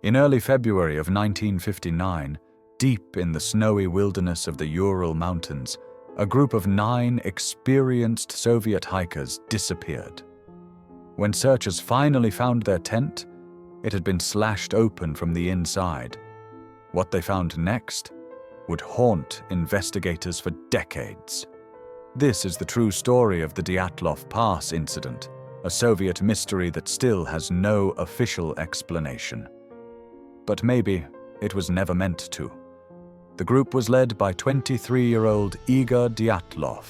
In early February of 1959, deep in the snowy wilderness of the Ural Mountains, a group of 9 experienced Soviet hikers disappeared. When searchers finally found their tent, it had been slashed open from the inside. What they found next would haunt investigators for decades. This is the true story of the Dyatlov Pass Incident, a Soviet mystery that still has no official explanation. But maybe it was never meant to. The group was led by 23-year-old Igor Dyatlov,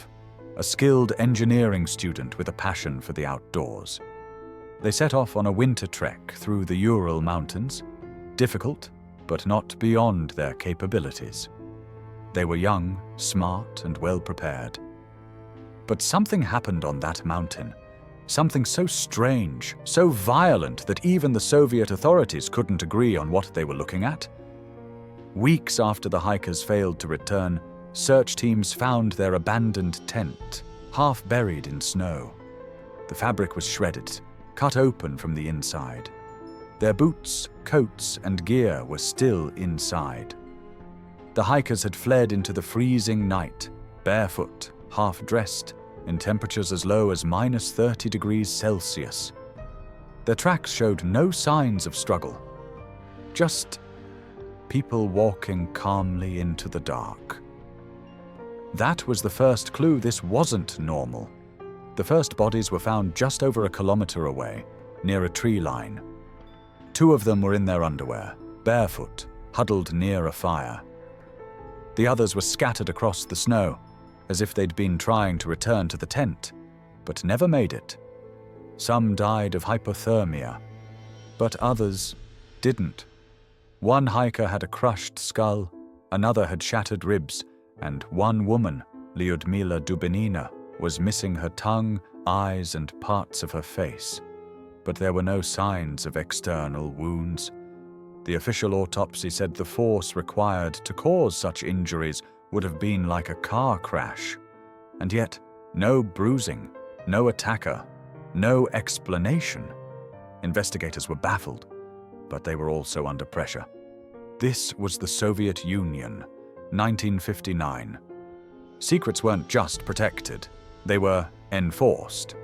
a skilled engineering student with a passion for the outdoors. They set off on a winter trek through the Ural Mountains, difficult but not beyond their capabilities. They were young, smart, and well-prepared. But something happened on that mountain, something so strange, so violent that even the Soviet authorities couldn't agree on what they were looking at. Weeks after the hikers failed to return, search teams found their abandoned tent, half buried in snow. The fabric was shredded, cut open from the inside. Their boots, coats, and gear were still inside. The hikers had fled into the freezing night, barefoot, half-dressed, in temperatures as low as -30 degrees Celsius. Their tracks showed no signs of struggle, just people walking calmly into the dark. That was the first clue this wasn't normal. The first bodies were found just over a kilometer away, near a tree line. 2 of them were in their underwear, barefoot, huddled near a fire. The others were scattered across the snow, as if they'd been trying to return to the tent, but never made it. Some died of hypothermia, but others didn't. One hiker had a crushed skull, another had shattered ribs, and one woman, Lyudmila Dubinina, was missing her tongue, eyes, and parts of her face. But there were no signs of external wounds. The official autopsy said the force required to cause such injuries would have been like a car crash. And yet, no bruising, no attacker, no explanation. Investigators were baffled, but they were also under pressure. This was the Soviet Union, 1959. Secrets weren't just protected, they were enforced.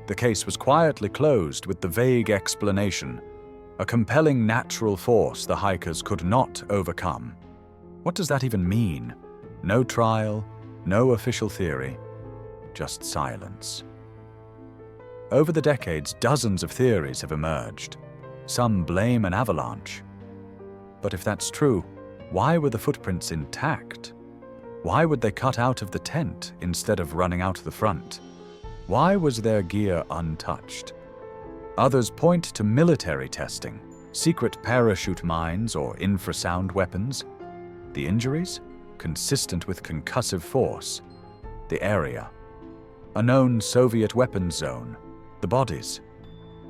The case was quietly closed with the vague explanation, a compelling natural force the hikers could not overcome. What does that even mean? No trial, no official theory, just silence. Over the decades, dozens of theories have emerged. Some blame an avalanche. But if that's true, why were the footprints intact? Why would they cut out of the tent instead of running out the front? Why was their gear untouched? Others point to military testing, secret parachute mines or infrasound weapons. The injuries? Consistent with concussive force. The area. A known Soviet weapons zone. The bodies.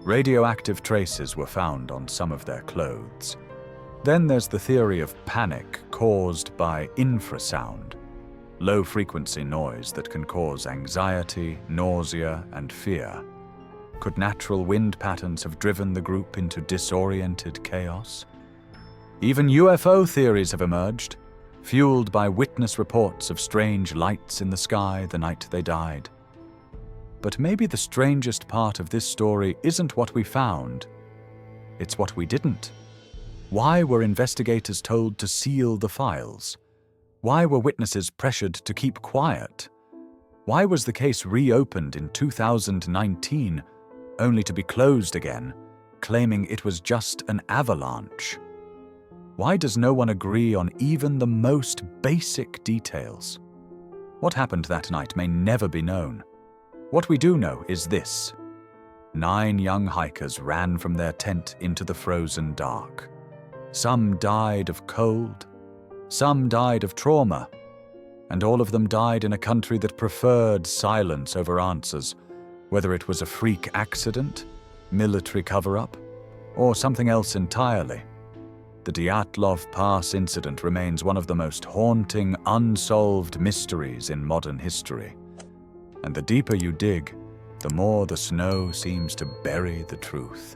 Radioactive traces were found on some of their clothes. Then there's the theory of panic caused by infrasound. Low-frequency noise that can cause anxiety, nausea, and fear. Could natural wind patterns have driven the group into disoriented chaos? Even UFO theories have emerged, fueled by witness reports of strange lights in the sky the night they died. But maybe the strangest part of this story isn't what we found. It's what we didn't. Why were investigators told to seal the files? Why were witnesses pressured to keep quiet? Why was the case reopened in 2019, only to be closed again, claiming it was just an avalanche? Why does no one agree on even the most basic details? What happened that night may never be known. What we do know is this: 9 young hikers ran from their tent into the frozen dark. Some died of cold, some died of trauma, and all of them died in a country that preferred silence over answers, whether it was a freak accident, military cover-up, or something else entirely. The Dyatlov Pass Incident remains one of the most haunting, unsolved mysteries in modern history. And the deeper you dig, the more the snow seems to bury the truth.